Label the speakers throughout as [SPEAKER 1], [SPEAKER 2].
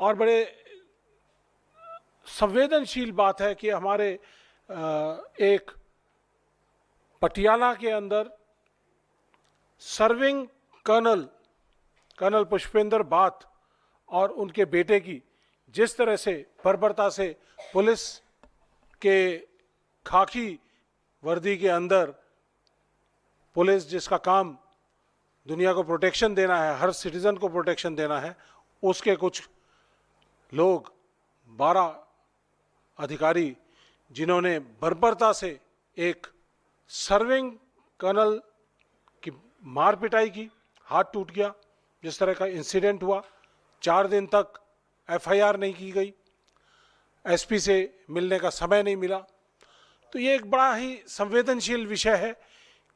[SPEAKER 1] और बड़े संवेदनशील बात है कि हमारे एक पटियाला के अंदर सर्विंग कर्नल पुष्पेंद्र बाथ और उनके बेटे की जिस तरह से बर्बरता से पुलिस के खाकी वर्दी के अंदर, पुलिस जिसका काम दुनिया को प्रोटेक्शन देना है, हर सिटीजन को प्रोटेक्शन देना है, उसके कुछ लोग 12 अधिकारी जिन्होंने बर्बरता से एक सर्विंग कर्नल की मार पिटाई की, हाथ टूट गया, जिस तरह का इंसिडेंट हुआ, 4 दिन तक एफआईआर नहीं की गई, एसपी से मिलने का समय नहीं मिला। तो ये एक बड़ा ही संवेदनशील विषय है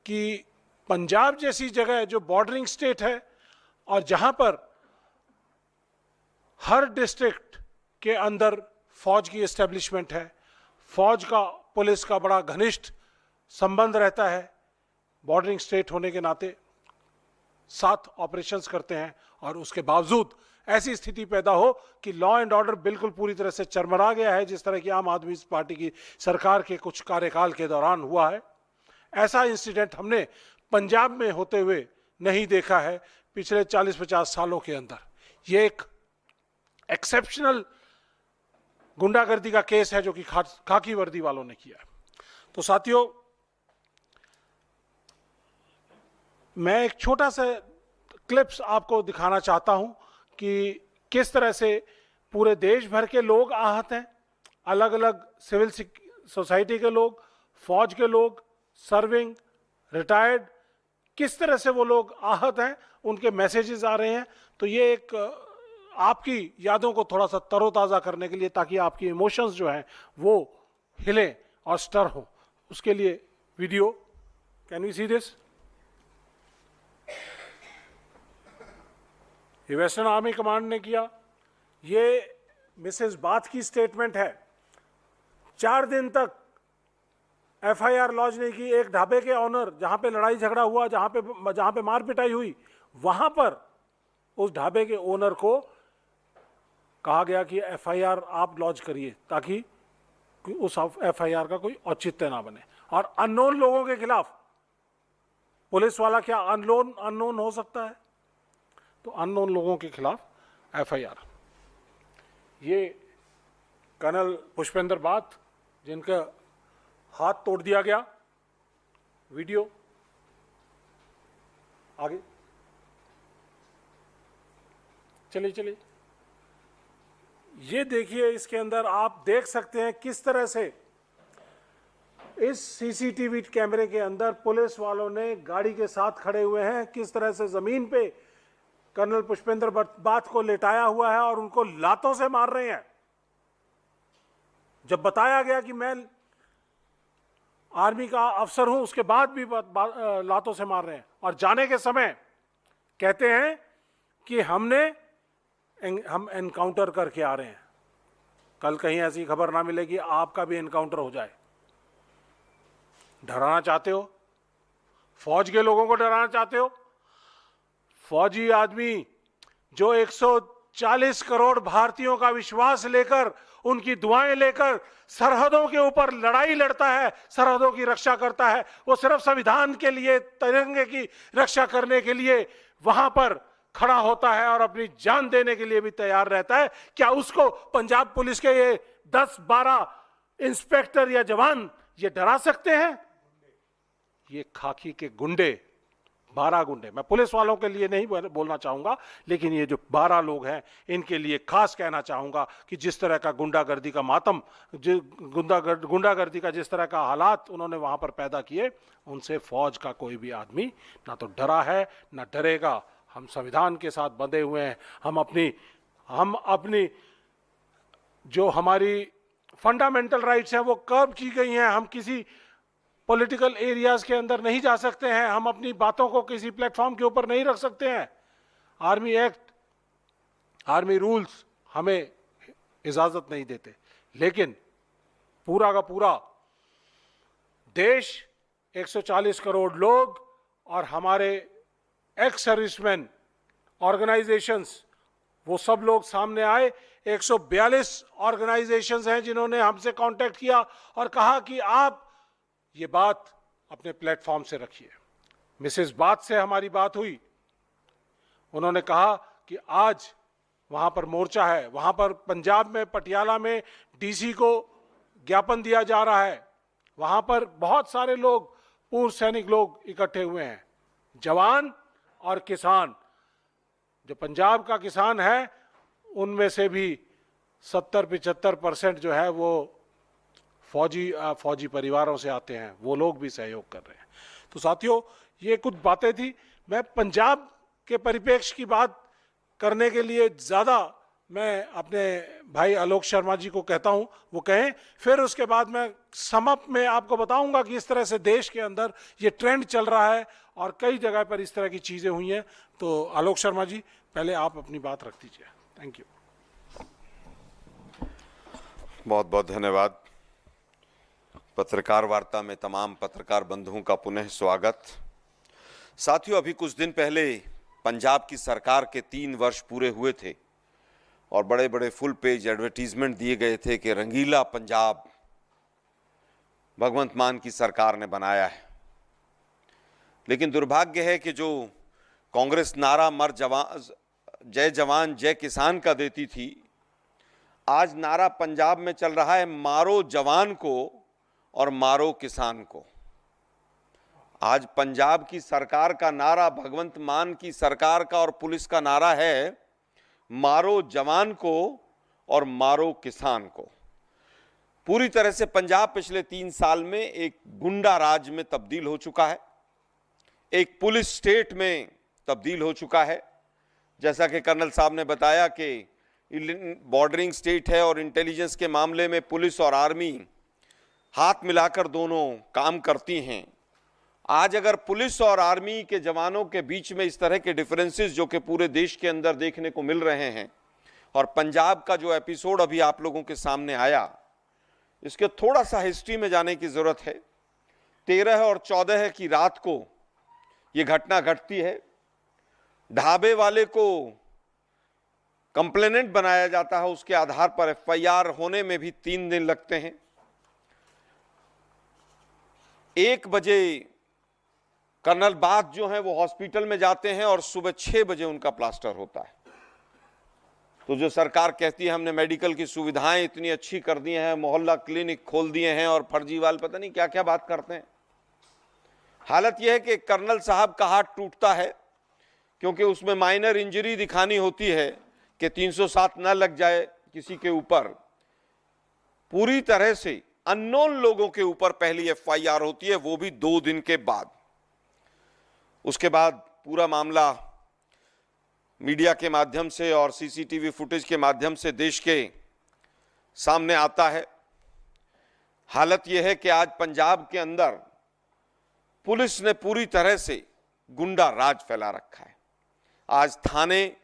[SPEAKER 1] कि पंजाब जैसी जगह जो बॉर्डरिंग स्टेट है और जहां पर हर डिस्ट्रिक्ट के अंदर फौज की एस्टेब्लिशमेंट है, फौज का पुलिस का बड़ा घनिष्ठ संबंध रहता है, बॉर्डरिंग स्टेट होने के नाते साथ ऑपरेशंस करते हैं, और उसके बावजूद ऐसी स्थिति पैदा हो कि लॉ एंड ऑर्डर बिल्कुल पूरी तरह से चरमरा गया है, जिस तरह की आम आदमी पार्टी की सरकार के कुछ कार्यकाल के दौरान हुआ है। ऐसा इंसिडेंट हमने पंजाब में होते हुए नहीं देखा है पिछले 40-50 सालों के अंदर। ये एक एक्सेप्शनल गुंडागर्दी का केस है जो कि खाकी वर्दी वालों ने किया है। तो साथियों, मैं एक छोटा सा क्लिप्स आपको दिखाना चाहता हूं कि किस तरह से पूरे देश भर के लोग आहत हैं, अलग अलग सिविल सोसाइटी के लोग, फौज के लोग, सर्विंग, रिटायर्ड, किस तरह से वो लोग आहत हैं, उनके मैसेजेस आ रहे हैं। तो ये एक आपकी यादों को थोड़ा सा तरोताज़ा करने के लिए, ताकि आपकी इमोशंस जो हैं वो हिलें और स्टर हो, उसके लिए video, can we see this? ये वेस्टर्न आर्मी कमांड ने किया। ये मिसेस बाथ की स्टेटमेंट है। 4 दिन तक एफआईआर लॉन्च नहीं की। एक ढाबे के ऑनर, जहां पे लड़ाई झगड़ा हुआ, जहां पे मार पिटाई हुई, वहां पर उस ढाबे के ओनर को कहा गया कि एफआईआर आप लॉन्च करिए ताकि उस एफआईआर का कोई औचित्य ना बने। और अननोन लोगों के खिलाफ, पुलिस वाला क्या अननोन हो सकता है? तो अननोन लोगों के खिलाफ एफआईआर। ये कर्नल पुष्पेंद्र बाथ जिनका हाथ तोड़ दिया गया, वीडियो आगे चलिए। ये देखिए, इसके अंदर आप देख सकते हैं किस तरह से इस सीसीटीवी कैमरे के अंदर पुलिस वालों ने गाड़ी के साथ खड़े हुए हैं, किस तरह से जमीन पे कर्नल पुष्पेंद्र बाथ को लेटाया हुआ है और उनको लातों से मार रहे हैं। जब बताया गया कि मैं आर्मी का अफसर हूं, उसके बाद भी लातों से मार रहे हैं। और जाने के समय कहते हैं कि हम एनकाउंटर करके आ रहे हैं, कल कहीं ऐसी खबर ना मिले कि आपका भी एनकाउंटर हो जाए। डराना चाहते हो? फौज के लोगों को डराना चाहते हो? फौजी आदमी जो 140 करोड़ भारतीयों का विश्वास लेकर, उनकी दुआएं लेकर सरहदों के ऊपर लड़ाई लड़ता है, सरहदों की रक्षा करता है, वो सिर्फ संविधान के लिए, तिरंगे की रक्षा करने के लिए वहां पर खड़ा होता है और अपनी जान देने के लिए भी तैयार रहता है। क्या उसको पंजाब पुलिस के ये 10-12 इंस्पेक्टर या जवान ये डरा सकते हैं? ये खाकी के गुंडे, 12 गुंडे, मैं पुलिस वालों के लिए नहीं बोलना चाहूंगा, लेकिन ये जो 12 लोग हैं इनके लिए खास कहना चाहूंगा कि जिस तरह का गुंडागर्दी का मातम, गुंडागर्दी का जिस तरह का हालात उन्होंने वहां पर पैदा किए, उनसे फौज का कोई भी आदमी ना तो डरा है ना डरेगा। हम संविधान के साथ बंधे हुए हैं। हम अपनी जो हमारी फंडामेंटल राइट्स हैं वो कर्ब की गई हैं। हम किसी पॉलिटिकल एरियाज के अंदर नहीं जा सकते हैं, हम अपनी बातों को किसी प्लेटफॉर्म के ऊपर नहीं रख सकते हैं। आर्मी एक्ट, आर्मी रूल्स हमें इजाजत नहीं देते। लेकिन पूरा का पूरा देश, 140 करोड़ लोग और हमारे एक्स सर्विसमैन ऑर्गेनाइजेशंस, वो सब लोग सामने आए, 142 ऑर्गेनाइजेशंस हैं जिन्होंने हमसे कांटेक्ट किया और कहा कि आप ये बात अपने प्लेटफॉर्म से रखिए। मिसेस बात से हमारी बात हुई, उन्होंने कहा कि आज वहां पर मोर्चा है, वहां पर पंजाब में पटियाला में डीसी को ज्ञापन दिया जा रहा है, वहां पर बहुत सारे लोग पूर्व सैनिक लोग इकट्ठे हुए हैं, जवान और किसान। जो पंजाब का किसान है उनमें से भी 70-75% जो है वो फौजी परिवारों से आते हैं, वो लोग भी सहयोग कर रहे हैं। तो साथियों, ये कुछ बातें थी। मैं पंजाब के परिप्रेक्ष्य की बात करने के लिए ज़्यादा मैं अपने भाई आलोक शर्मा जी को कहता हूं, वो कहें, फिर उसके बाद मैं समअप में आपको बताऊंगा कि इस तरह से देश के अंदर ये ट्रेंड चल रहा है और कई जगह पर इस तरह की चीज़ें हुई हैं। तो आलोक शर्मा जी, पहले आप अपनी बात रख दीजिए। Thank you.
[SPEAKER 2] बहुत बहुत धन्यवाद। पत्रकार वार्ता में तमाम पत्रकार बंधुओं का पुनः स्वागत। साथियों, अभी कुछ दिन पहले पंजाब की सरकार के 3 वर्ष पूरे हुए थे और बड़े बड़े फुल पेज एडवर्टीजमेंट दिए गए थे कि रंगीला पंजाब भगवंत मान की सरकार ने बनाया है। लेकिन दुर्भाग्य है कि जो कांग्रेस नारा मर जवान जय जवान जय किसान का देती थी, आज नारा पंजाब में चल रहा है मारो जवान को और मारो किसान को। आज पंजाब की सरकार का नारा, भगवंत मान की सरकार का और पुलिस का नारा है मारो जवान को और मारो किसान को। पूरी तरह से पंजाब पिछले 3 साल में एक गुंडा राज में तब्दील हो चुका है, एक पुलिस स्टेट में तब्दील हो चुका है। जैसा कि कर्नल साहब ने बताया कि बॉर्डरिंग स्टेट है और इंटेलिजेंस के मामले में पुलिस और आर्मी हाथ मिलाकर दोनों काम करती हैं। आज अगर पुलिस और आर्मी के जवानों के बीच में इस तरह के डिफरेंसेस जो कि पूरे देश के अंदर देखने को मिल रहे हैं, और पंजाब का जो एपिसोड अभी आप लोगों के सामने आया, इसके थोड़ा सा हिस्ट्री में जाने की जरूरत है। 13 और 14 की रात को यह घटना घटती है। ढाबे वाले को कंप्लेनेंट बनाया जाता है, उसके आधार पर एफआईआर होने में भी 3 दिन लगते हैं। 1 बजे कर्नल बात जो है वो हॉस्पिटल में जाते हैं और सुबह 6 बजे उनका प्लास्टर होता है। तो जो सरकार कहती है हमने मेडिकल की सुविधाएं इतनी अच्छी कर दी हैं, मोहल्ला क्लिनिक खोल दिए हैं और फर्जीवाल पता नहीं क्या क्या बात करते हैं। हालत यह है कि कर्नल साहब का हाथ टूटता है क्योंकि उसमें माइनर इंजरी दिखानी होती है कि 307 न लग जाए किसी के ऊपर। पूरी तरह से अननोन लोगों के ऊपर पहली एफआईआर होती है, वो भी 2 दिन के बाद। उसके बाद पूरा मामला मीडिया के माध्यम से और सीसीटीवी फुटेज के माध्यम से देश के सामने आता है। हालत यह है कि आज पंजाब के अंदर पुलिस ने पूरी तरह से गुंडा राज फैला रखा है। आज थाने,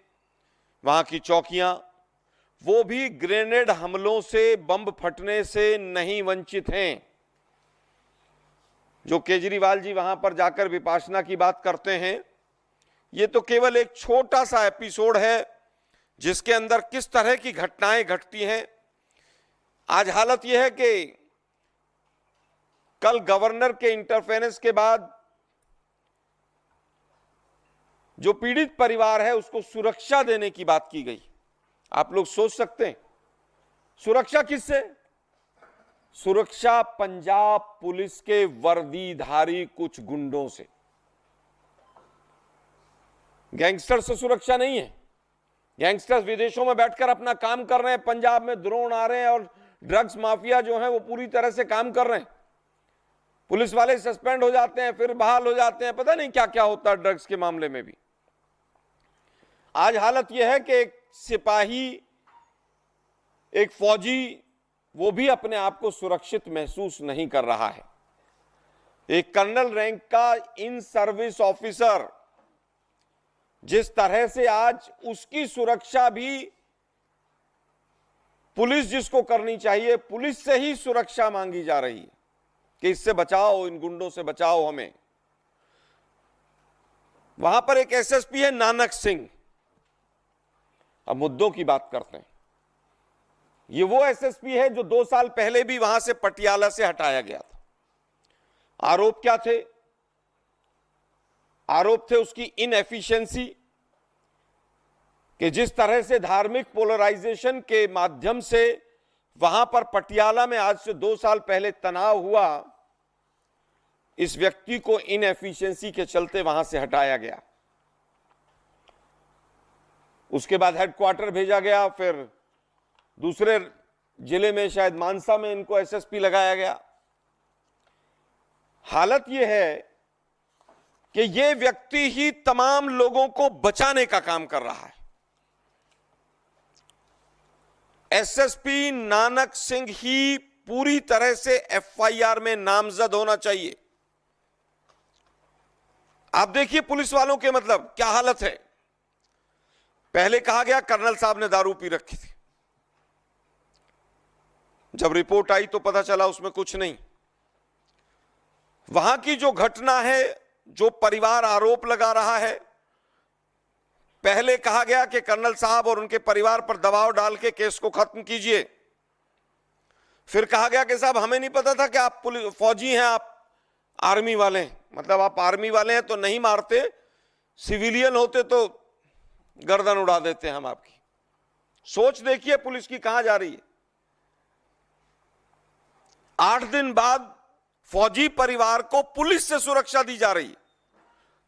[SPEAKER 2] वहां की चौकियां, वो भी ग्रेनेड हमलों से, बम फटने से नहीं वंचित हैं। जो केजरीवाल जी वहां पर जाकर विपासना की बात करते हैं, ये तो केवल एक छोटा सा एपिसोड है जिसके अंदर किस तरह की घटनाएं घटती हैं। आज हालत यह है कि कल गवर्नर के इंटरफेरेंस के बाद जो पीड़ित परिवार है उसको सुरक्षा देने की बात की गई। आप लोग सोच सकते हैं सुरक्षा किससे? सुरक्षा पंजाब पुलिस के वर्दीधारी कुछ गुंडों से। गैंगस्टर से सुरक्षा नहीं है। गैंगस्टर्स विदेशों में बैठकर अपना काम कर रहे हैं, पंजाब में ड्रोन आ रहे हैं और ड्रग्स माफिया जो है वो पूरी तरह से काम कर रहे हैं। पुलिस वाले सस्पेंड हो जाते हैं, फिर बहाल हो जाते हैं, पता नहीं क्या क्या होता है ड्रग्स के मामले में भी। आज हालत यह है कि एक सिपाही, एक फौजी, वो भी अपने आप को सुरक्षित महसूस नहीं कर रहा है। एक कर्नल रैंक का इन सर्विस ऑफिसर, जिस तरह से आज उसकी सुरक्षा भी पुलिस जिसको करनी चाहिए, पुलिस से ही सुरक्षा मांगी जा रही है कि इससे बचाओ, इन गुंडों से बचाओ हमें। वहां पर एक एसएसपी है नानक सिंह। अब मुद्दों की बात करते हैं। ये वो एसएसपी है जो 2 साल पहले भी वहां से पटियाला से हटाया गया था। आरोप क्या थे? आरोप थे उसकी इनएफिशिएंसी, कि जिस तरह से धार्मिक पोलराइजेशन के माध्यम से वहां पर पटियाला में आज से 2 साल पहले तनाव हुआ, इस व्यक्ति को इनएफिशिएंसी के चलते वहां से हटाया गया। उसके बाद हेडक्वार्टर भेजा गया, फिर दूसरे जिले में शायद मानसा में इनको एसएसपी लगाया गया। हालत यह है कि यह व्यक्ति ही तमाम लोगों को बचाने का काम कर रहा है। एसएसपी नानक सिंह ही पूरी तरह से एफआईआर में नामजद होना चाहिए। आप देखिए पुलिस वालों के मतलब क्या हालत है। पहले कहा गया कर्नल साहब ने दारू पी रखी थी, जब रिपोर्ट आई तो पता चला उसमें कुछ नहीं। वहां की जो घटना है, जो परिवार आरोप लगा रहा है, पहले कहा गया कि कर्नल साहब और उनके परिवार पर दबाव डाल के केस को खत्म कीजिए। फिर कहा गया कि साहब हमें नहीं पता था कि आप पुलिस फौजी हैं, आप आर्मी वाले हैं, मतलब आप आर्मी वाले हैं तो नहीं मारते, सिविलियन होते तो गर्दन उड़ा देते हैं हम आपकी। सोच देखिए पुलिस की कहां जा रही है। 8 दिन बाद फौजी परिवार को पुलिस से सुरक्षा दी जा रही है।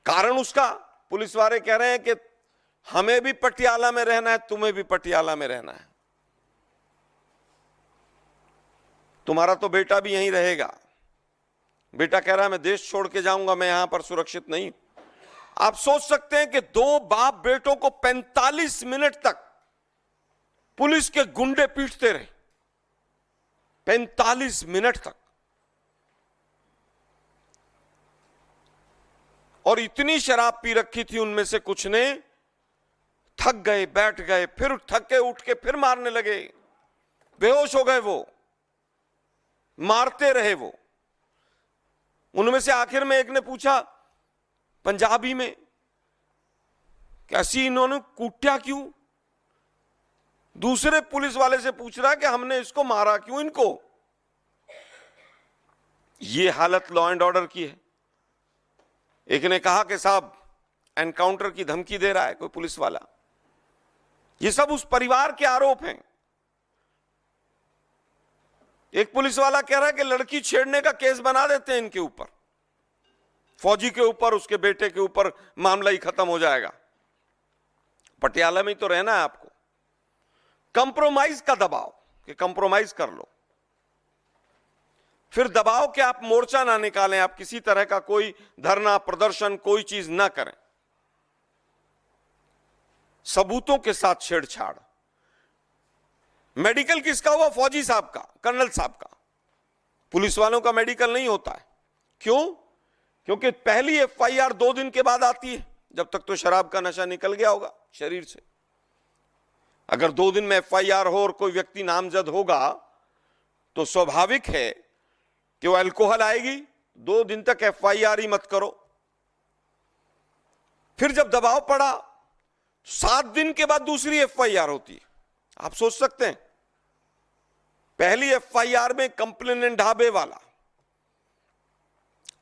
[SPEAKER 2] कारण उसका पुलिस वाले कह रहे हैं कि हमें भी पटियाला में रहना है, तुम्हें भी पटियाला में रहना है, तुम्हारा तो बेटा भी यहीं रहेगा। बेटा कह रहा है मैं देश छोड़ के जाऊंगा, मैं यहां पर सुरक्षित नहीं। आप सोच सकते हैं कि 2 बाप बेटों को 45 मिनट तक पुलिस के गुंडे पीटते रहे, 45 मिनट तक, और इतनी शराब पी रखी थी उनमें से कुछ ने, थक गए, बैठ गए, फिर थक के उठ के फिर मारने लगे, बेहोश हो गए, वो मारते रहे। वो उनमें से आखिर में एक ने पूछा पंजाबी में, कैसी इन्होंने कूटा क्यों? दूसरे पुलिस वाले से पूछ रहा है कि हमने इसको मारा क्यों इनको? ये हालत लॉ एंड ऑर्डर की है। एक ने कहा कि साहब एनकाउंटर की धमकी दे रहा है कोई पुलिस वाला। ये सब उस परिवार के आरोप हैं। एक पुलिस वाला कह रहा है कि लड़की छेड़ने का केस बना देते हैं इनके ऊपर, फौजी के ऊपर, उसके बेटे के ऊपर, मामला ही खत्म हो जाएगा। पटियाला में ही तो रहना है आपको। कंप्रोमाइज का दबाव कि कंप्रोमाइज कर लो, फिर दबाव के आप मोर्चा ना निकालें, आप किसी तरह का कोई धरना प्रदर्शन कोई चीज ना करें, सबूतों के साथ छेड़छाड़। मेडिकल किसका हुआ? फौजी साहब का, कर्नल साहब का। पुलिस वालों का मेडिकल नहीं होता है। क्यों? क्योंकि पहली एफआईआर 2 दिन के बाद आती है, जब तक तो शराब का नशा निकल गया होगा शरीर से। अगर 2 दिन में एफआईआर हो और कोई व्यक्ति नामजद होगा तो स्वाभाविक है कि वो अल्कोहल आएगी। 2 दिन तक एफआईआर ही मत करो। फिर जब दबाव पड़ा, 7 दिन के बाद दूसरी एफआईआर होती है। आप सोच सकते हैं, पहली एफआईआर में कंप्लेनेंट ढाबे वाला,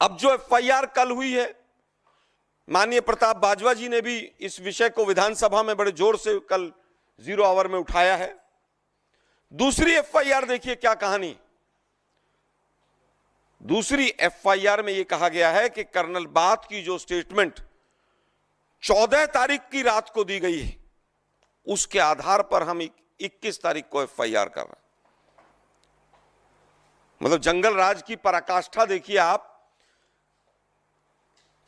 [SPEAKER 2] अब जो एफआईआर कल हुई है, माननीय प्रताप बाजवा जी ने भी इस विषय को विधानसभा में बड़े जोर से कल 0 आवर में उठाया है। दूसरी एफआईआर देखिए क्या कहानी। दूसरी एफआईआर में यह कहा गया है कि कर्नल बात की जो स्टेटमेंट 14 तारीख की रात को दी गई है, उसके आधार पर हम 21 तारीख को एफआईआर कर रहे हैं। मतलब जंगल राज की पराकाष्ठा देखिए आप,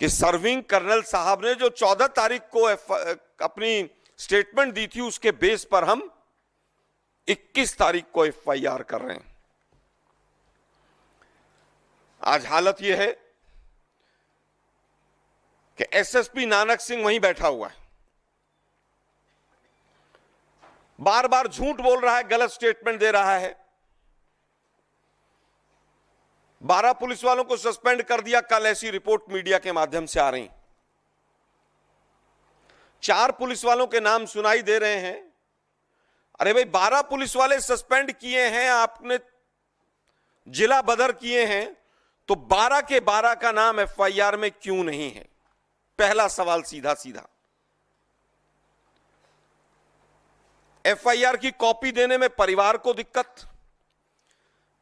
[SPEAKER 2] कि सर्विंग कर्नल साहब ने जो 14 तारीख को अपनी स्टेटमेंट दी थी, उसके बेस पर हम 21 तारीख को एफआईआर कर रहे हैं। आज हालत यह है कि एसएसपी नानक सिंह वहीं बैठा हुआ है, बार बार झूठ बोल रहा है, गलत स्टेटमेंट दे रहा है। 12 पुलिस वालों को सस्पेंड कर दिया, कल ऐसी रिपोर्ट मीडिया के माध्यम से आ रही। 4 पुलिस वालों के नाम सुनाई दे रहे हैं। अरे भाई 12 पुलिस वाले सस्पेंड किए हैं आपने, जिला बदर किए हैं, तो 12 के 12 का नाम एफआईआर में क्यों नहीं है? पहला सवाल सीधा सीधा। एफआईआर की कॉपी देने में परिवार को दिक्कत।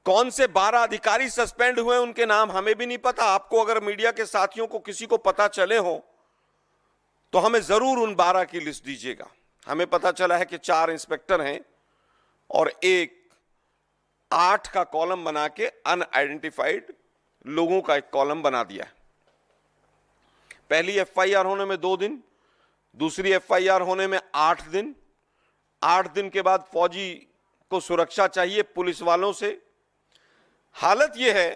[SPEAKER 2] कौन से 12 अधिकारी सस्पेंड हुए उनके नाम हमें भी नहीं पता। आपको अगर मीडिया के साथियों को किसी को पता चले हो तो हमें जरूर उन 12 की लिस्ट दीजिएगा। हमें पता चला है कि 4 इंस्पेक्टर हैं और एक 8 का कॉलम बना के अनआइडेंटिफाइड लोगों का एक कॉलम बना दिया है। पहली एफआईआर होने में 2 दिन, दूसरी एफआईआर होने में 8 दिन। 8 दिन के बाद फौजी को सुरक्षा चाहिए पुलिस वालों से। हालत यह है,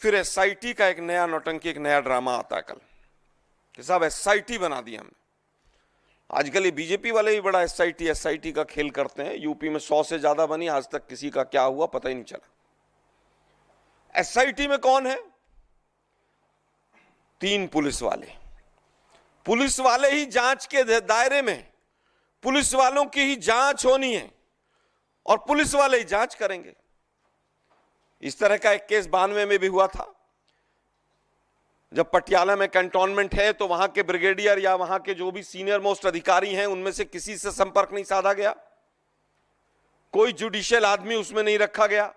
[SPEAKER 2] फिर एसआईटी का एक नया नौटंकी, एक नया ड्रामा आता है कल कि साहब एसआईटी बना दी हमने। आजकल ये बीजेपी वाले भी बड़ा एसआईटी का खेल करते हैं। यूपी में 100 से ज्यादा बनी, आज तक किसी का क्या हुआ पता ही नहीं चला। एसआईटी में कौन है? 3 पुलिस वाले। पुलिस वाले ही जांच के दायरे में, पुलिस वालों की ही जांच होनी है और पुलिस वाले ही जांच करेंगे। इस तरह का एक केस 92 में भी हुआ था, जब पटियाला में कैंटोनमेंट है तो वहां के ब्रिगेडियर या वहां के जो भी सीनियर मोस्ट अधिकारी हैं उनमें से किसी से संपर्क नहीं साधा गया, कोई जुडिशियल आदमी उसमें नहीं रखा गया।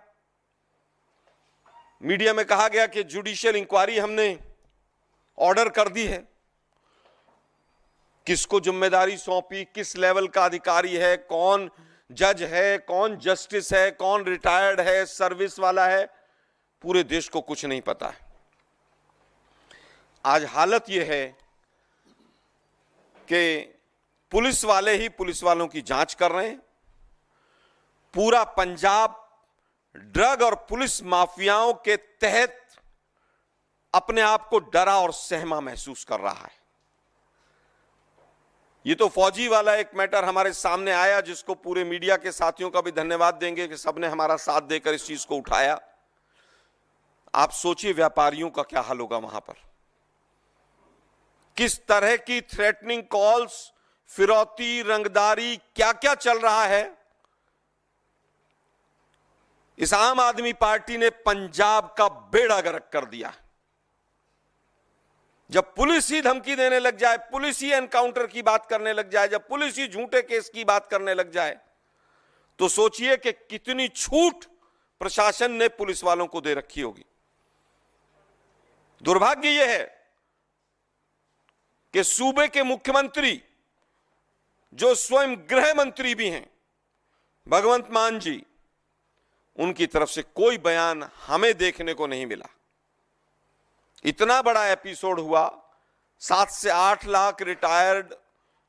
[SPEAKER 2] मीडिया में कहा गया कि जुडिशियल इंक्वायरी हमने ऑर्डर कर दी है। किसको जिम्मेदारी सौंपी, किस लेवल का अधिकारी है, कौन जज है, कौन जस्टिस है, कौन रिटायर्ड है, सर्विस वाला है, पूरे देश को कुछ नहीं पता है। आज हालत यह है कि पुलिस वाले ही पुलिस वालों की जांच कर रहे हैं। पूरा पंजाब ड्रग और पुलिस माफियाओं के तहत अपने आप को डरा और सहमा महसूस कर रहा है। ये तो फौजी वाला एक मैटर हमारे सामने आया, जिसको पूरे मीडिया के साथियों का भी धन्यवाद देंगे कि सबने हमारा साथ देकर इस चीज को उठाया। आप सोचिए व्यापारियों का क्या हाल होगा वहां पर। किस तरह की थ्रेटनिंग कॉल्स, फिरौती, रंगदारी, क्या क्या चल रहा है। इस आम आदमी पार्टी ने पंजाब का बेड़ा गर्क कर दिया। जब पुलिस ही धमकी देने लग जाए, पुलिस ही एनकाउंटर की बात करने लग जाए, जब पुलिस ही झूठे केस की बात करने लग जाए, तो सोचिए कि कितनी छूट प्रशासन ने पुलिस वालों को दे रखी होगी। दुर्भाग्य यह है कि सूबे के मुख्यमंत्री, जो स्वयं गृह मंत्री भी हैं, भगवंत मान जी, उनकी तरफ से कोई बयान हमें देखने को नहीं मिला। इतना बड़ा एपिसोड हुआ, 7 से 8 लाख रिटायर्ड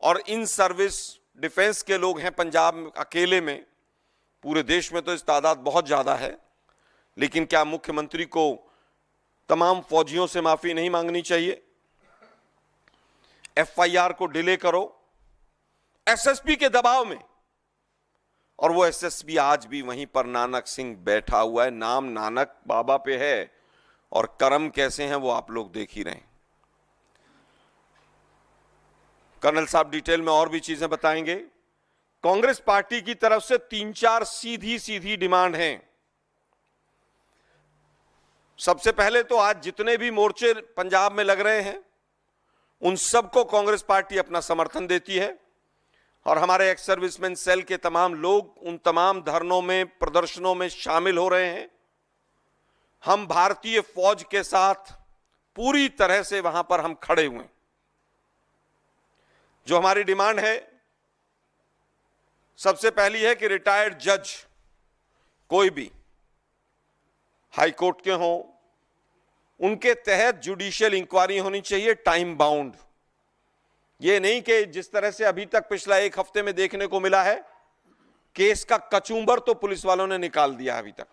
[SPEAKER 2] और इन सर्विस डिफेंस के लोग हैं पंजाब में अकेले में। पूरे देश में तो इस तादाद बहुत ज्यादा है, लेकिन क्या मुख्यमंत्री को तमाम फौजियों से माफी नहीं मांगनी चाहिए? एफआईआर को डिले करो एसएसपी के दबाव में, और वो एसएसपी आज भी वहीं पर नानक सिंह बैठा हुआ है। नाम नानक बाबा पे है और कर्म कैसे हैं वो आप लोग देख ही रहे हैं। कर्नल साहब डिटेल में और भी चीजें बताएंगे। कांग्रेस पार्टी की तरफ से 3-4 सीधी सीधी डिमांड हैं। सबसे पहले तो आज जितने भी मोर्चे पंजाब में लग रहे हैं उन सबको कांग्रेस पार्टी अपना समर्थन देती है, और हमारे एक्स सर्विसमैन सेल के तमाम लोग उन तमाम धरनों में, प्रदर्शनों में शामिल हो रहे हैं। हम भारतीय फौज के साथ पूरी तरह से वहां पर हम खड़े हुए हैं। जो हमारी डिमांड है, सबसे पहली है कि रिटायर्ड जज कोई भी हाई कोर्ट के हों, उनके तहत जुडिशियल इंक्वायरी होनी चाहिए, टाइम बाउंड। ये नहीं कि जिस तरह से अभी तक पिछला 1 हफ्ते में देखने को मिला है, केस का कचूंबर तो पुलिस वालों ने निकाल दिया। अभी तक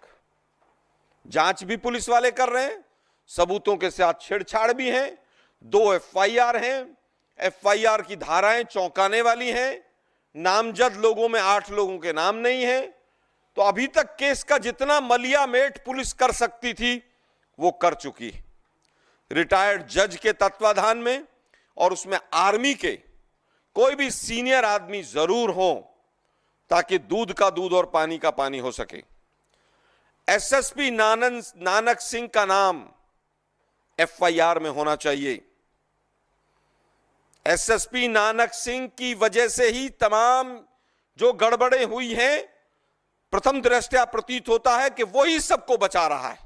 [SPEAKER 2] जांच भी पुलिस वाले कर रहे हैं, सबूतों के साथ छेड़छाड़ भी है, 2 एफआईआर हैं, एफआईआर की धाराएं चौंकाने वाली हैं, नामजद लोगों में 8 लोगों के नाम नहीं है। तो अभी तक केस का जितना मलियामेट पुलिस कर सकती थी वो कर चुकी है। रिटायर्ड जज के तत्वाधान में और उसमें आर्मी के कोई भी सीनियर आदमी जरूर हो ताकि दूध का दूध और पानी का पानी हो सके। एसएसपी नानक सिंह का नाम एफआईआर में होना चाहिए। एसएसपी नानक सिंह की वजह से ही तमाम जो गड़बड़ें हुई हैं, प्रथम दृष्टया प्रतीत होता है कि वही सबको बचा रहा है।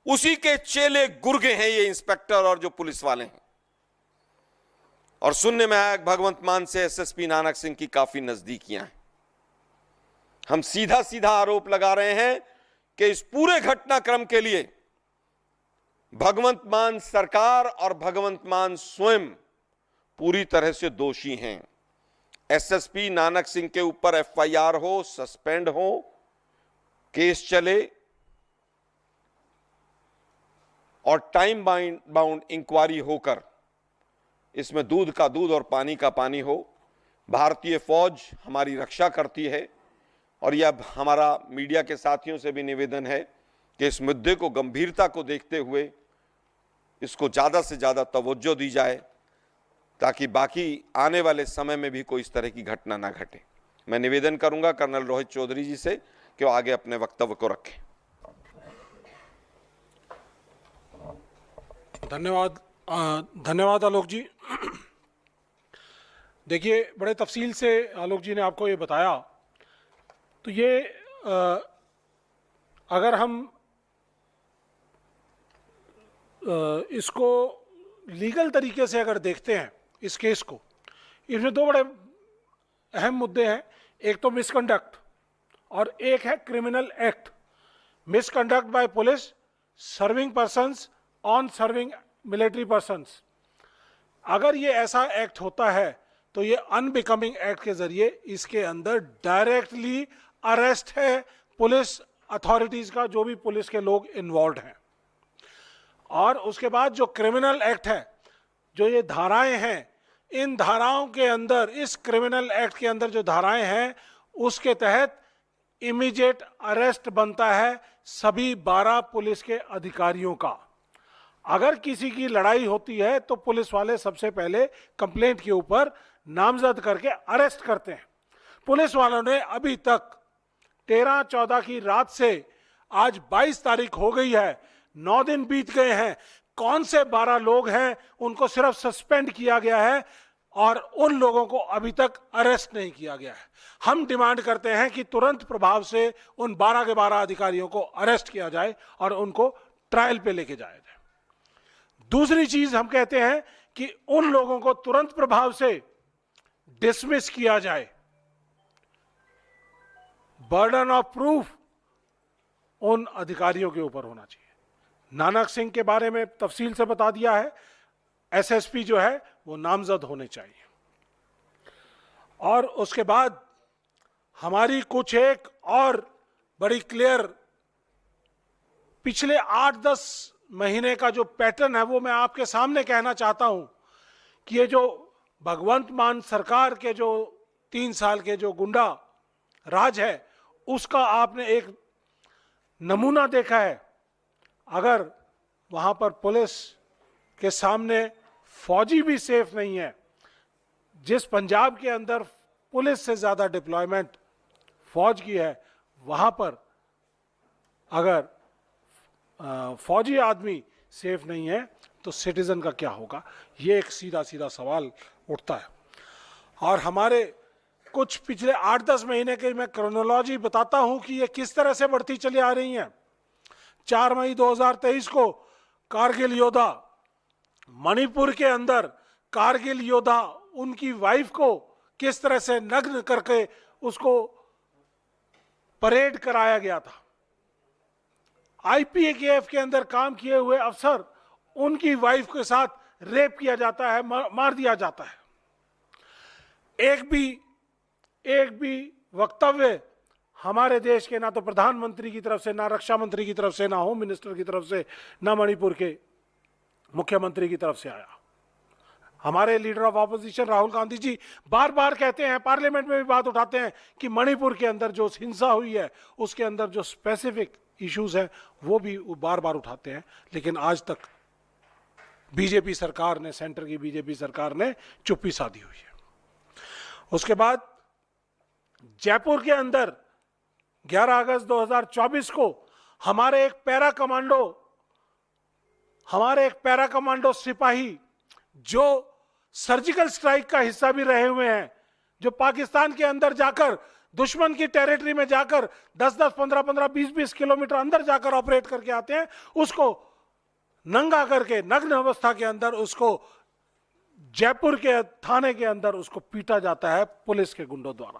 [SPEAKER 2] उसी के चेले गुर्गे हैं ये इंस्पेक्टर और जो पुलिस वाले हैं। और सुनने में आया भगवंत मान से एसएसपी नानक सिंह की काफी नजदीकियां हैं। हम सीधा सीधा आरोप लगा रहे हैं कि इस पूरे घटनाक्रम के लिए भगवंत मान सरकार और भगवंत मान स्वयं पूरी तरह से दोषी हैं। एसएसपी नानक सिंह के ऊपर एफआईआर हो, सस्पेंड हो, केस चले और टाइम बाउंड इंक्वायरी होकर इसमें दूध का दूध और पानी का पानी हो। भारतीय फौज हमारी रक्षा करती है और यह हमारा मीडिया के साथियों से भी निवेदन है कि इस मुद्दे को गंभीरता को देखते हुए इसको ज़्यादा से ज़्यादा तवज्जो दी जाए ताकि बाकी आने वाले समय में भी कोई इस तरह की घटना ना घटे। मैं निवेदन करूंगा कर्नल रोहित चौधरी जी से कि वो आगे अपने वक्तव्य को रखें।
[SPEAKER 1] धन्यवाद आलोक जी। देखिए, बड़े तफसील से आलोक जी ने आपको ये बताया। तो ये अगर हम इसको लीगल तरीके से अगर देखते हैं इस केस को, इसमें दो बड़े अहम मुद्दे हैं। एक तो मिसकंडक्ट और एक है criminal act. Misconduct by police serving persons on serving military persons. अगर ये ऐसा एक्ट होता है तो ये अनबिकमिंग एक्ट के जरिए इसके अंदर डायरेक्टली अरेस्ट है पुलिस अथॉरिटीज का, जो भी पुलिस के लोग इन्वॉल्व हैं। और उसके बाद जो क्रिमिनल एक्ट है, जो ये धाराएं हैं, इन धाराओं के अंदर, इस क्रिमिनल एक्ट के अंदर जो धाराएं हैं, उसके तहत इमीडिएट अरेस्ट बनता है सभी 12 पुलिस के अधिकारियों का। अगर किसी की लड़ाई होती है तो पुलिस वाले सबसे पहले कंप्लेंट के ऊपर नामजद करके अरेस्ट करते हैं। पुलिस वालों ने अभी तक 13-14 की रात से आज 22 तारीख हो गई है, 9 दिन बीत गए हैं। कौन से 12 लोग हैं उनको सिर्फ सस्पेंड किया गया है और उन लोगों को अभी तक अरेस्ट नहीं किया गया है। हम डिमांड करते हैं कि तुरंत प्रभाव से उन 12 के 12 अधिकारियों को अरेस्ट किया जाए और उनको ट्रायल पे लेके जाया जाए। दूसरी चीज हम कहते हैं कि उन लोगों को तुरंत प्रभाव से डिसमिस किया जाए। बर्डन ऑफ प्रूफ उन अधिकारियों के ऊपर होना चाहिए। नानक सिंह के बारे में तफसील से बता दिया है। एसएसपी जो है वो नामजद होने चाहिए। और उसके बाद हमारी कुछ एक और बड़ी क्लियर पिछले 8-10 महीने का जो पैटर्न है वो मैं आपके सामने कहना चाहता हूं कि ये जो भगवंत मान सरकार के जो 3 साल के जो गुंडा राज है, उसका आपने एक नमूना देखा है। अगर वहां पर पुलिस के सामने फौजी भी सेफ नहीं है, जिस पंजाब के अंदर पुलिस से ज्यादा डिप्लॉयमेंट फौज की है, वहां पर अगर फौजी आदमी सेफ नहीं है तो सिटीजन का क्या होगा? ये एक सीधा सीधा सवाल उठता है। और हमारे कुछ पिछले 8-10 महीने के मैं क्रोनोलॉजी बताता हूं कि ये किस तरह से बढ़ती चली आ रही हैं। 4 मई 2023 को कारगिल योद्धा, मणिपुर के अंदर कारगिल योद्धा, उनकी वाइफ को किस तरह से नग्न करके उसको परेड कराया गया था। आईपीएकेएफ के अंदर काम किए हुए अफसर, उनकी वाइफ के साथ रेप किया जाता है, मार दिया जाता है। एक भी वक्तव्य हमारे देश के, ना तो प्रधानमंत्री की तरफ से, ना रक्षा मंत्री की तरफ से, ना होम मिनिस्टर की तरफ से, ना मणिपुर के मुख्यमंत्री की तरफ से आया। हमारे leader of opposition Rahul Gandhi ji बार बार कहते हैं, पार्लियामेंट में भी बात उठाते हैं कि मणिपुर के अंदर जो हिंसा हुई है उसके अंदर जो स्पेसिफिक इश्यूज हैं वो भी बार बार उठाते हैं। लेकिन आज तक बीजेपी सरकार ने, सेंटर की बीजेपी सरकार ने चुप्पी साधी हुई है। उसके बाद जयपुर के अंदर 11 अगस्त 2024 को हमारे एक पैरा कमांडो सिपाही जो सर्जिकल स्ट्राइक का हिस्सा भी रहे हुए हैं, जो पाकिस्तान के अंदर जाकर दुश्मन की टेरिटरी में जाकर 10-10, 15-15, 20-20 किलोमीटर अंदर जाकर ऑपरेट करके आते हैं, उसको नंगा करके नग्न अवस्था के अंदर उसको जयपुर के थाने के अंदर उसको पीटा जाता है पुलिस के गुंडों द्वारा।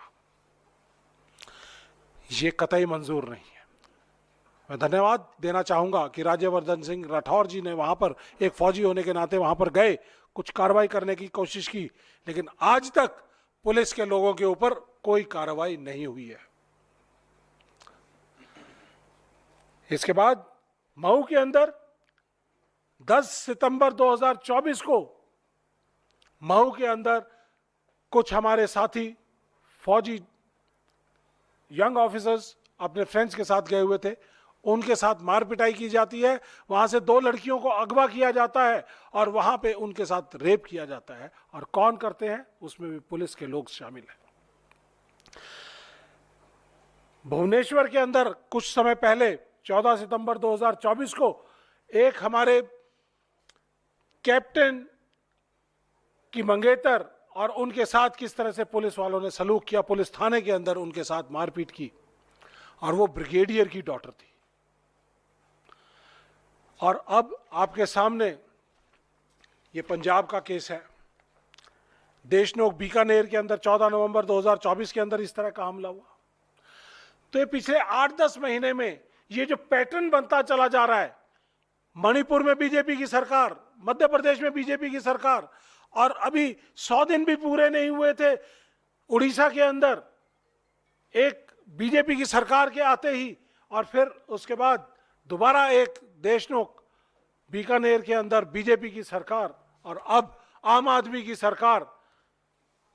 [SPEAKER 1] ये कतई मंजूर नहीं है। मैं धन्यवाद देना चाहूंगा कि राज्यवर्धन सिंह राठौर जी ने वहां पर एक फौजी होने के नाते वहां पर गए, कुछ कार्रवाई करने की कोशिश की, लेकिन आज तक पुलिस के लोगों के ऊपर कोई कार्रवाई नहीं हुई है। इसके बाद मऊ के अंदर 10 सितंबर 2024 को मऊ के अंदर कुछ हमारे साथी फौजी यंग ऑफिसर्स अपने फ्रेंड्स के साथ गए हुए थे, उनके साथ मार पिटाई की जाती है। वहां से 2 लड़कियों को अगवा किया जाता है और वहां पे उनके साथ रेप किया जाता है। और कौन करते हैं, उसमें भी पुलिस के लोग शामिल हैं। भुवनेश्वर के अंदर कुछ समय पहले 14 सितंबर 2024 को एक हमारे कैप्टन की मंगेतर और उनके साथ किस तरह से पुलिस वालों ने सलूक किया, पुलिस थाने के अंदर उनके साथ मारपीट की, और वो ब्रिगेडियर की डॉटर थी। और अब आपके सामने ये पंजाब का केस है। देशनोक बीकानेर के अंदर 14 नवंबर 2024 के अंदर इस तरह का हमला हुआ। तो ये पिछले 8-10 महीने में ये जो पैटर्न बनता चला जा रहा है, मणिपुर में बीजेपी की सरकार, मध्य प्रदेश में बीजेपी की सरकार, और अभी 100 दिन भी पूरे नहीं हुए थे उड़ीसा के अंदर एक बीजेपी की सरकार के आते ही, और फिर उसके बाद दोबारा एक देशनोक बीकानेर के अंदर बीजेपी की सरकार, और अब आम आदमी की सरकार।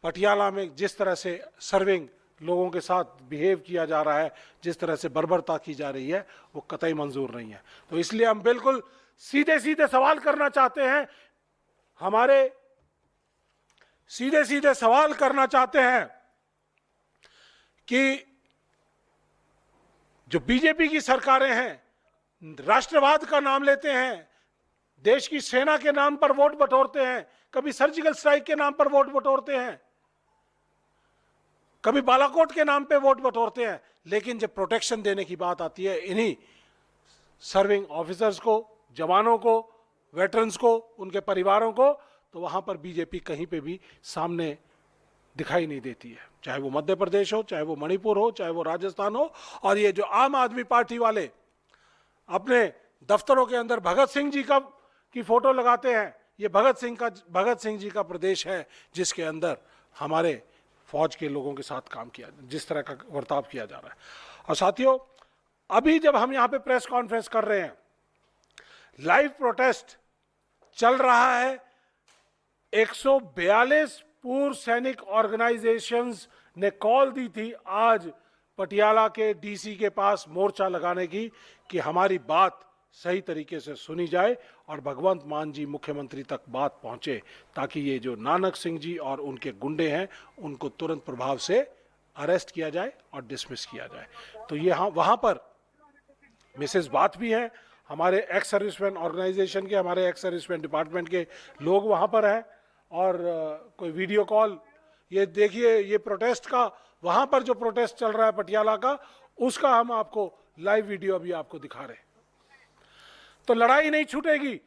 [SPEAKER 1] पटियाला में जिस तरह से सर्विंग लोगों के साथ बिहेव किया जा रहा है, जिस तरह से बर्बरता की जा रही है, वो कतई मंजूर नहीं है। तो इसलिए हम बिल्कुल सीधे सीधे सवाल करना चाहते हैं, सीधे सीधे सवाल करना चाहते हैं कि जो बीजेपी की सरकारें हैं, राष्ट्रवाद का नाम लेते हैं, देश की सेना के नाम पर वोट बटोरते हैं, कभी सर्जिकल स्ट्राइक के नाम पर वोट बटोरते हैं, कभी बालाकोट के नाम पे वोट बटोरते हैं, लेकिन जब प्रोटेक्शन देने की बात आती है इन्हीं सर्विंग ऑफिसर्स को, जवानों को, वेटरन्स को, उनके परिवारों को, तो वहां पर बीजेपी कहीं पे भी सामने दिखाई नहीं देती है। चाहे वो मध्य प्रदेश हो, चाहे वो मणिपुर हो, चाहे वो राजस्थान हो। और ये जो आम आदमी पार्टी वाले अपने दफ्तरों के अंदर भगत सिंह जी की फोटो लगाते हैं, ये भगत सिंह जी का प्रदेश है जिसके अंदर हमारे फौज के लोगों के साथ काम किया, जिस तरह का बर्ताव किया जा रहा है। और साथियों, अभी जब हम यहाँ पे प्रेस कॉन्फ्रेंस कर रहे हैं, लाइव प्रोटेस्ट चल रहा है। 142 पूर्व सैनिक ऑर्गेनाइजेशंस ने कॉल दी थी आज पटियाला के डीसी के पास मोर्चा लगाने की, कि हमारी बात सही तरीके से सुनी जाए और भगवंत मान जी मुख्यमंत्री तक बात पहुंचे, ताकि ये जो नानक सिंह जी और उनके गुंडे हैं उनको तुरंत प्रभाव से अरेस्ट किया जाए और डिसमिस किया जाए। तो ये वहां पर मिसेस बात भी हैं, हमारे एक्स सर्विसमैन ऑर्गेनाइजेशन के, हमारे एक्स सर्विसमैन डिपार्टमेंट के लोग वहां पर हैं, और कोई वीडियो कॉल, ये देखिए, ये प्रोटेस्ट का, वहां पर जो प्रोटेस्ट चल रहा है पटियाला का, उसका हम आपको लाइव वीडियो अभी आपको दिखा रहे हैं। तो लड़ाई नहीं छूटेगी।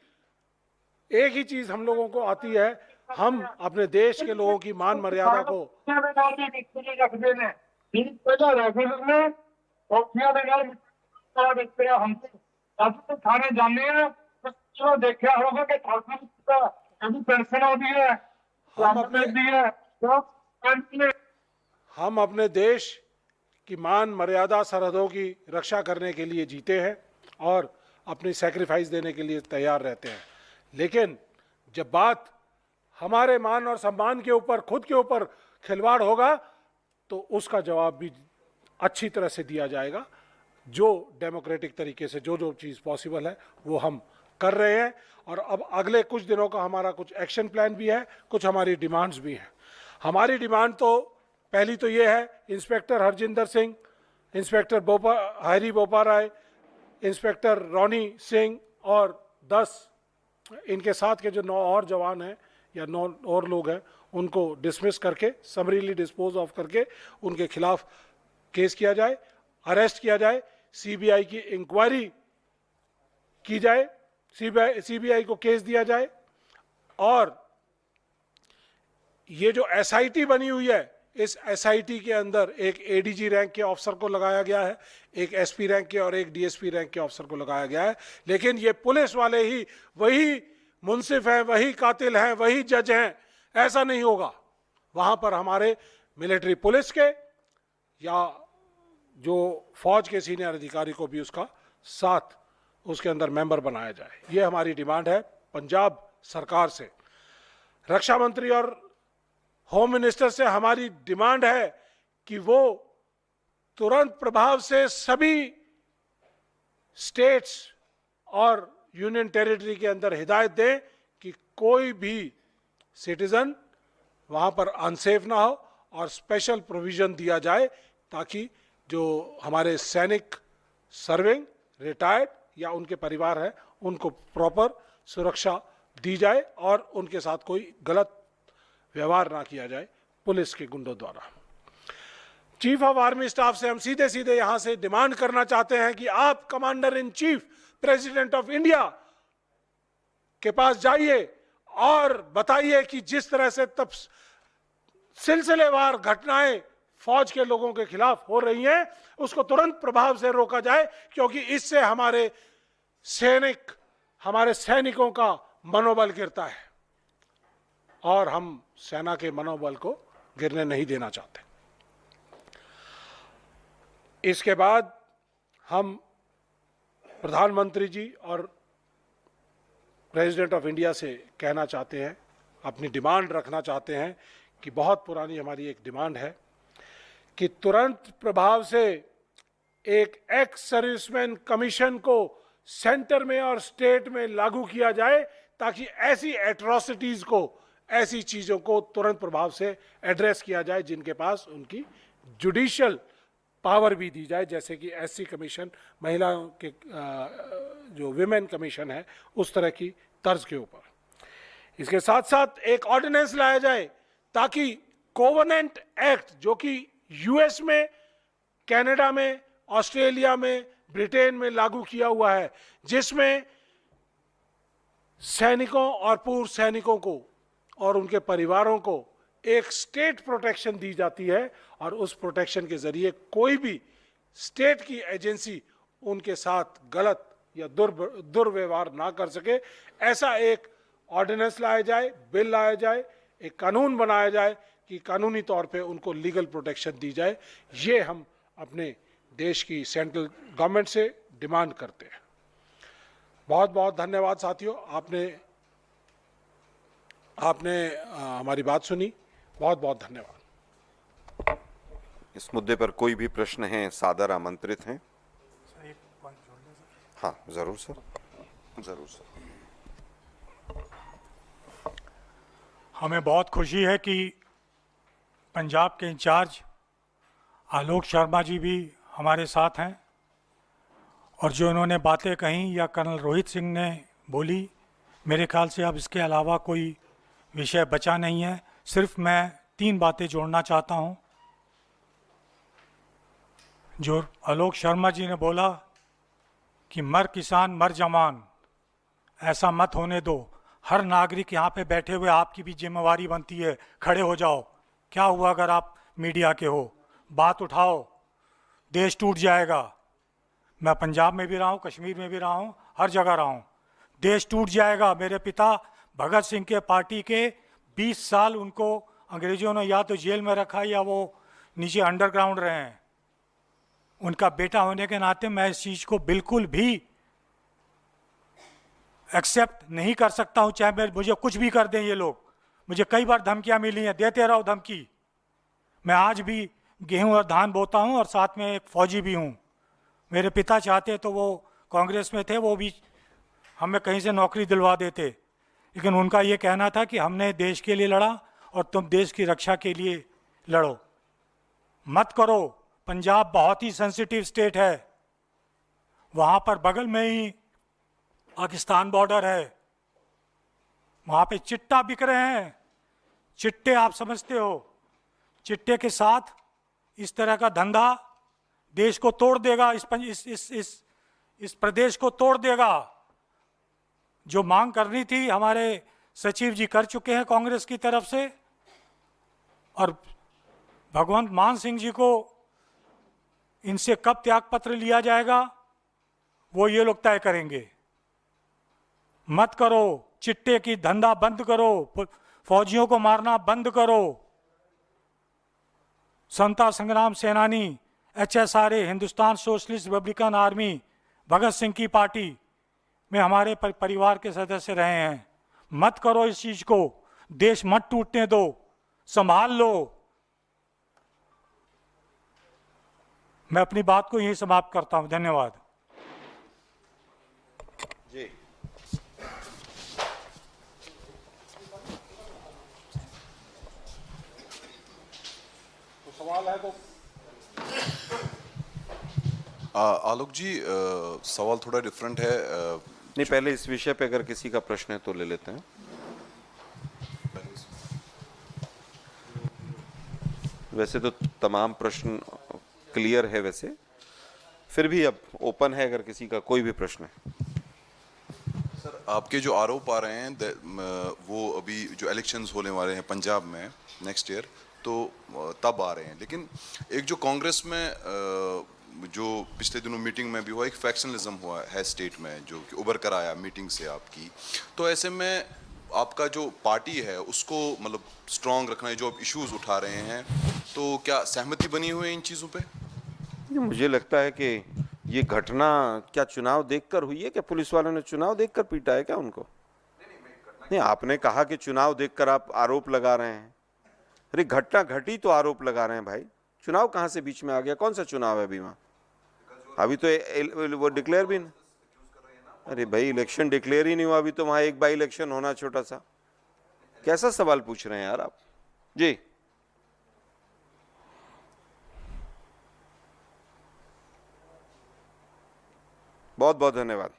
[SPEAKER 1] एक ही चीज हम लोगों को आती है, हम अपने देश के लोगों की मान मर्यादा को
[SPEAKER 3] थाने जाने देखा होगा कि पेंशन होती है,
[SPEAKER 1] हम अपने देश की मान मर्यादा सरहदों की रक्षा करने के लिए जीते हैं और अपनी सैक्रिफाइस देने के लिए तैयार रहते हैं। लेकिन जब बात हमारे मान और सम्मान के ऊपर, खुद के ऊपर खिलवाड़ होगा, तो उसका जवाब भी अच्छी तरह से दिया जाएगा। जो डेमोक्रेटिक तरीके से जो चीज़ पॉसिबल है वो हम कर रहे हैं। और अब अगले कुछ दिनों का हमारा कुछ एक्शन प्लान भी है, कुछ हमारी डिमांड्स भी हैं। हमारी डिमांड तो पहली तो ये है inspector Harjinder Singh, inspector Harry Boparai, inspector Ronnie Singh और 10 इनके साथ के जो 9 और जवान हैं या 9 और लोग हैं उनको डिसमिस करके, समरीली डिस्पोज ऑफ करके उनके खिलाफ केस किया जाए, अरेस्ट किया जाए, सीबीआई की इंक्वायरी की जाए, सीबीआई को केस दिया जाए। और ये जो एसआईटी बनी हुई है, इस एसआईटी के अंदर एक एडीजी रैंक के ऑफिसर को लगाया गया है, एक एसपी रैंक के और एक डीएसपी रैंक के ऑफिसर को लगाया गया है। लेकिन ये पुलिस वाले ही वही मुंसिफ हैं, वही कातिल हैं, वही जज हैं, ऐसा नहीं होगा। वहां पर हमारे मिलिट्री पुलिस के या जो फौज के सीनियर अधिकारी को भी उसका साथ उसके अंदर मेंबर बनाया जाए। ये हमारी डिमांड है पंजाब सरकार से। रक्षा मंत्री और होम मिनिस्टर से हमारी डिमांड है कि वो तुरंत प्रभाव से सभी स्टेट्स और यूनियन टेरिटरी के अंदर हिदायत दें कि कोई भी सिटीजन वहां पर अनसेफ ना हो और स्पेशल प्रोविजन दिया जाए ताकि जो हमारे सैनिक सर्विंग, रिटायर्ड या उनके परिवार हैं उनको प्रॉपर सुरक्षा दी जाए और उनके साथ कोई गलत व्यवहार ना किया जाए पुलिस के गुंडों द्वारा। चीफ ऑफ आर्मी स्टाफ से हम सीधे सीधे यहां से डिमांड करना चाहते हैं कि आप commander in chief president of India के पास जाइए और बताइए कि जिस तरह से तब सिलसिलेवार घटनाएं फौज के लोगों के खिलाफ हो रही हैं उसको तुरंत प्रभाव से रोका जाए, क्योंकि इससे हमारे सैनिकों का मनोबल गिरता है और हम सेना के मनोबल को गिरने नहीं देना चाहते। इसके बाद हम प्रधानमंत्री जी और प्रेसिडेंट ऑफ इंडिया से कहना चाहते हैं, अपनी डिमांड रखना चाहते हैं कि बहुत पुरानी हमारी एक डिमांड है कि तुरंत प्रभाव से एक एक्स सर्विसमैन कमीशन को सेंटर में और स्टेट में लागू किया जाए ताकि ऐसी एट्रोसिटीज को, ऐसी चीजों को तुरंत प्रभाव से एड्रेस किया जाए जिनके पास उनकी जुडिशियल पावर भी दी जाए, जैसे कि एससी कमीशन, महिलाओं के जो विमेन कमीशन है उस तरह की तर्ज के ऊपर। इसके साथ साथ एक ऑर्डिनेंस लाया जाए ताकि कोवेनेंट एक्ट जो कि यूएस में, कनाडा में, ऑस्ट्रेलिया में, ब्रिटेन में लागू किया हुआ है, जिसमें सैनिकों और पूर्व सैनिकों को और उनके परिवारों को एक स्टेट प्रोटेक्शन दी जाती है और उस प्रोटेक्शन के जरिए कोई भी स्टेट की एजेंसी उनके साथ गलत या दुर्व्यवहार ना कर सके। ऐसा एक ऑर्डिनेंस लाया जाए, बिल लाया जाए, एक कानून बनाया जाए कि कानूनी तौर पे उनको लीगल प्रोटेक्शन दी जाए। ये हम अपने देश की सेंट्रल गवर्नमेंट से डिमांड करते हैं। बहुत बहुत धन्यवाद साथियों, आपने हमारी बात सुनी। बहुत बहुत धन्यवाद।
[SPEAKER 2] इस मुद्दे पर कोई भी प्रश्न है सादर आमंत्रित हैं। हाँ जरूर सर, जरूर सर।
[SPEAKER 4] हमें बहुत खुशी है कि पंजाब के इंचार्ज आलोक शर्मा जी भी हमारे साथ हैं और जो इन्होंने बातें कहीं या कर्नल रोहित सिंह ने बोली, मेरे ख्याल से अब इसके अलावा कोई विषय बचा नहीं है। सिर्फ मैं 3 बातें जोड़ना चाहता हूं। जो आलोक शर्मा जी ने बोला कि मर किसान मर जवान, ऐसा मत होने दो। हर नागरिक यहाँ पे बैठे हुए, आपकी भी जिम्मेवारी बनती है, खड़े हो जाओ। क्या हुआ अगर आप मीडिया के हो, बात उठाओ, देश टूट जाएगा। मैं पंजाब में भी रहा हूँ, कश्मीर में भी रहा हूँ, हर जगह रहा हूँ। देश टूट जाएगा। मेरे पिता भगत सिंह के पार्टी के 20 साल उनको अंग्रेजों ने या तो जेल में रखा या वो नीचे अंडरग्राउंड रहे हैं। उनका बेटा होने के नाते मैं इस चीज़ को बिल्कुल भी एक्सेप्ट नहीं कर सकता हूँ, चाहे मुझे कुछ भी कर दें ये लोग। मुझे कई बार धमकियाँ मिली हैं, देते रहो धमकी। मैं आज भी गेहूं और धान बोता हूँ और साथ में एक फौजी भी हूँ। मेरे पिता चाहते तो वो कांग्रेस में थे, वो भी हमें कहीं से नौकरी दिलवा देते, लेकिन उनका ये कहना था कि हमने देश के लिए लड़ा और तुम देश की रक्षा के लिए लड़ो। मत करो। पंजाब बहुत ही सेंसिटिव स्टेट है, वहाँ पर बगल में ही पाकिस्तान बॉर्डर है, वहाँ पे चिट्टा बिक रहे हैं। चिट्टे आप समझते हो, चिट्टे के साथ इस तरह का धंधा देश को तोड़ देगा, इस प्रदेश को तोड़ देगा। जो मांग करनी थी हमारे सचिव जी कर चुके हैं कांग्रेस की तरफ से, और भगवंत मान सिंह जी को इनसे कब त्यागपत्र लिया जाएगा वो ये लोग तय करेंगे। मत करो, चिट्टे की धंधा बंद करो, फौजियों को मारना बंद करो। स्वतंत्रता संग्राम सेनानी HSRA, Hindustan socialist republican army, Bhagat Singh की पार्टी में हमारे परिवार के सदस्य रहे हैं। मत करो इस चीज को, देश मत टूटने दो, संभाल लो। मैं अपनी बात को यहीं समाप्त करता हूं। धन्यवाद।
[SPEAKER 2] जी
[SPEAKER 1] सवाल है तो
[SPEAKER 5] आलोक जी, सवाल थोड़ा डिफरेंट है।
[SPEAKER 2] नहीं, पहले इस विषय पे अगर किसी का प्रश्न है तो ले लेते हैं। वैसे तो तमाम प्रश्न क्लियर है, वैसे फिर भी अब ओपन है अगर किसी का कोई भी प्रश्न है।
[SPEAKER 5] सर, आपके जो आरोप आ रहे हैं वो अभी जो इलेक्शंस होने वाले हैं पंजाब में नेक्स्ट ईयर, तो तब आ रहे हैं। लेकिन एक जो कांग्रेस में जो पिछले दिनों मीटिंग में भी हुआ, एक फैक्शनलिज्म हुआ है स्टेट में जो कि उभर कर आया मीटिंग से आपकी, तो ऐसे में आपका जो पार्टी है उसको मतलब स्ट्रांग रखना है, जो आप इश्यूज उठा रहे हैं, तो क्या सहमति बनी हुई है इन चीज़ों पे?
[SPEAKER 2] मुझे लगता है कि ये घटना क्या चुनाव देखकर हुई है? क्या पुलिस वालों ने चुनाव देखकर पीटा है क्या उनको? नहीं, आपने कहा कि चुनाव देखकर आप आरोप लगा रहे हैं। अरे घटना घटी तो आरोप लगा रहे हैं भाई। चुनाव कहां से बीच में आ गया? कौन सा चुनाव है अभी वहां? अभी तो वो डिक्लेयर भी नहीं। अरे भाई, इलेक्शन डिक्लेयर ही नहीं हुआ अभी तो, वहां एक बाई इलेक्शन होना छोटा सा। कैसा सवाल पूछ रहे हैं यार आप? जी, बहुत बहुत धन्यवाद।